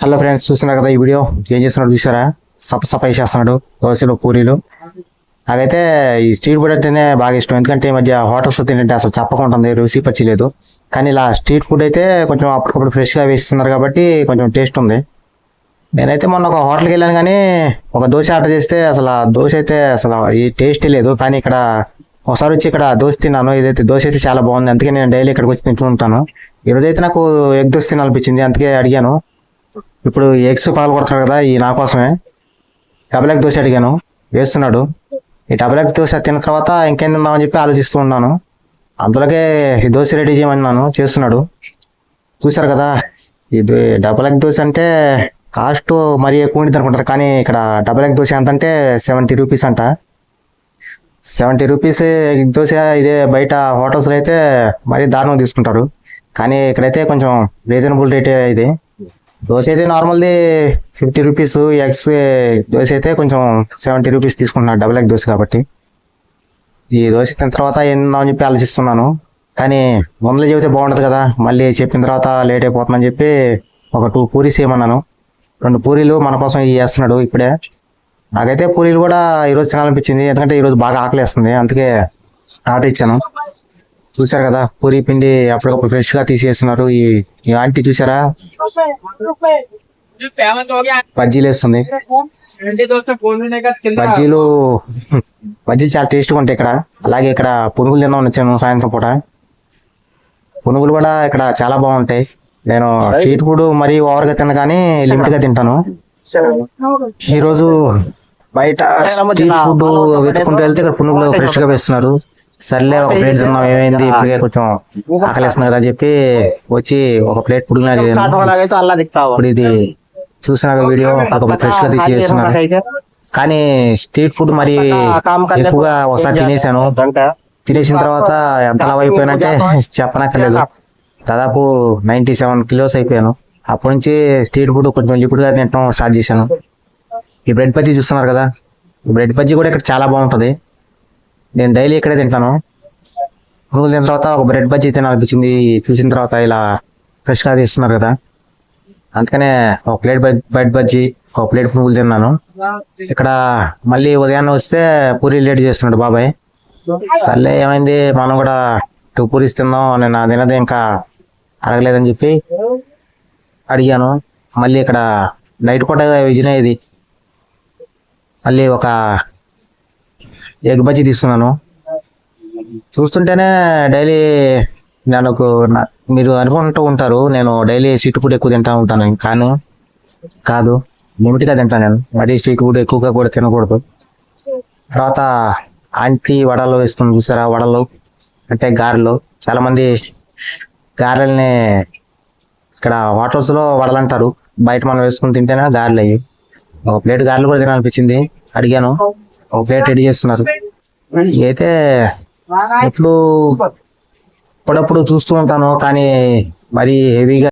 Hello friends, చూస్తున్నారు కదా ఈ వీడియో. ఏం చేస్తున్నాడు చూసారా? సపసపై చేస్తున్నాడు దోశలు పూరీలు. నాకైతే ఈ స్ట్రీట్ ఫుడ్ అంటేనే బాగా ఇష్టం. ఎందుకంటే ఈ మధ్య హోటల్స్ తింటే అసలు చెప్పకుండా ఉంటుంది, రుచి పచ్చి లేదు. కానీ ఇలా స్ట్రీట్ ఫుడ్ అయితే కొంచెం అప్పటికప్పుడు ఫ్రెష్గా వేస్తున్నారు కాబట్టి కొంచెం టేస్ట్ ఉంది. నేనైతే మొన్న ఒక హోటల్కి వెళ్ళాను, కానీ ఒక దోశ ఆర్డర్ చేస్తే అసలు ఆ దోశ అయితే అసలు ఈ టేస్ట్ లేదు. కానీ ఇక్కడ ఒకసారి వచ్చి ఇక్కడ దోశ తిన్నాను. ఇదైతే దోశ అయితే చాలా బాగుంది. అందుకే నేను డైలీ ఇక్కడికి వచ్చి తింటూ ఉంటాను. ఈరోజు అయితే నాకు ఎగ్ దోశ తినాలనిపించింది, అందుకే అడిగాను. ఇప్పుడు ఎగ్స్ పాలు కొడుతున్నాడు కదా, ఈ నా కోసమే డబుల్ ఎగ్ దోశ అడిగాను, వేస్తున్నాడు. ఈ డబుల్ ఎగ్ దోశ తిన్న తర్వాత ఇంకేం తిందామని చెప్పి ఆలోచిస్తూ ఉన్నాను. అందులోకే ఈ దోశ రెడీ చేయమన్నాను, చేస్తున్నాడు. చూశారు కదా, ఇది డబుల్ ఎగ్ దోశ అంటే కాస్ట్ మరీ ఎక్కువ ఉంటుంది అనుకుంటారు, కానీ ఇక్కడ డబుల్ ఎగ్ దోశ ఎంత అంటే 70 రూపీస్ అంట. 70 రూపీస్ ఎగ్ దోశ. ఇదే బయట హోటల్స్లో అయితే మరీ దారుణం తీసుకుంటారు, కానీ ఇక్కడైతే కొంచెం రీజనబుల్ రేటే. ఇది దోశ అయితే నార్మల్ది 50 రూపీస్, ఎగ్స్ దోశ అయితే కొంచెం 70 రూపీస్ తీసుకుంటున్నాడు, డబుల్ ఎగ్ దోశ కాబట్టి. ఈ దోశ తిన్న తర్వాత ఏందని చెప్పి ఆలోచిస్తున్నాను, కానీ ముందులో చెబితే బాగుంటుంది కదా, మళ్ళీ చెప్పిన తర్వాత లేట్ అయిపోతుందని చెప్పి ఒక 2 పూరీస్ ఏమన్నాను. 2 పూరీలు మన కోసం వేస్తున్నాడు ఇప్పుడే. నాకైతే పూరీలు కూడా ఈరోజు తినాలనిపించింది, ఎందుకంటే ఈరోజు బాగా ఆకలిస్తుంది, అందుకే ఆర్డర్ ఇచ్చాను. చూసారు కదా, పూరీ పిండి అప్పటికప్పుడు ఫ్రెష్గా తీసేస్తున్నారు. ఈ ఆంటీ చూసారా, బజ్జీలు వేస్తుంది. బజ్జీలు చాలా టేస్ట్గా ఉంటాయి ఇక్కడ. అలాగే ఇక్కడ పునుగులు తిందామని వచ్చాను సాయంత్రం పూట. పునుగులు కూడా ఇక్కడ చాలా బాగుంటాయి. నేను స్ట్రీట్ ఫుడ్ మరీ ఓవర్గా తిన, కానీ లిమిట్గా తింటాను. ఈరోజు బయట స్ట్రీట్ ఫుడ్ వెతుకుంటూ వెళ్తే ఇక్కడ పునుగులు ఫ్రెష్గా వేస్తున్నారు. సర్లే ఒక ప్లేట్ తిన్నాం, ఏమైంది ఇప్పటికే కొంచెం ఆకలిస్తుంది కదా అని చెప్పి వచ్చి ఒక ప్లేట్ పునుగులు అడిగాను. ఇప్పుడు ఇది చూసిన వీడియో ఫ్రెష్ గా తీసి చేస్తున్నారు, కానీ స్ట్రీట్ ఫుడ్ మరి ఎక్కువగా ఒకసారి తినేసాను. తినేసిన తర్వాత ఎంత లావు అయిపోయానంటే చెప్పనక్కర్లేదు. దాదాపు 97 కిలోస్ అయిపోయాను. అప్పటి నుంచి స్ట్రీట్ ఫుడ్ కొంచెం లిమిట్గా తినడం స్టార్ట్ చేశాను. ఈ బ్రెడ్ బజ్జీ చూస్తున్నారు కదా, ఈ బ్రెడ్ బజ్జీ కూడా ఇక్కడ చాలా బాగుంటుంది. నేను డైలీ ఇక్కడే తింటాను. పునుగులు తిన్న తర్వాత ఒక బ్రెడ్ బజ్జీ తినాలనిపించింది. చూసిన తర్వాత ఇలా ఫ్రెష్గా తీస్తున్నారు కదా, అందుకనే ఒక ప్లేట్ బ్రెడ్ బజ్జీ, ఒక ప్లేట్ పునుగులు తిన్నాను. ఇక్కడ మళ్ళీ ఉదయాన్నే వస్తే పూరీలు రెడీ చేస్తున్నాడు బాబాయ్. సర్లే ఏమైంది, మనం కూడా 2 పూరీస్ తిందాం, నేను తినది ఇంకా అరగలేదని చెప్పి అడిగాను. మళ్ళీ ఇక్కడ నైట్ పూట విజన్ ఇది మళ్ళీ ఒక ఎగ్ బజ్జీ తీసుకున్నాను. చూస్తుంటేనే డైలీ మీరు అనుకుంటూ ఉంటారు నేను డైలీ స్ట్రీట్ ఫుడ్ ఎక్కువ తింటూ ఉంటాను, కానీ కాదు, లిమిట్గా తింటాను నేను. మరీ స్ట్రీట్ ఫుడ్ ఎక్కువగా కూడా తినకూడదు. తర్వాత ఆంటీ వడలు వేస్తుంది చూసారా, వడలు అంటే గారెలు. చాలామంది గారెల్ని ఇక్కడ హోటల్స్లో వడలు అంటారు, బయట మనం వేసుకుని తింటేనే గారెలు అయ్యి. ఒక ప్లేట్ గారెలు కూడా తినాలనిపించింది, అడిగాను. ఒక ప్లేట్ రెడీ చేస్తున్నారు. అయితే ఎప్పుడు అప్పుడప్పుడు చూస్తూ ఉంటాను, కానీ మరీ హెవీగా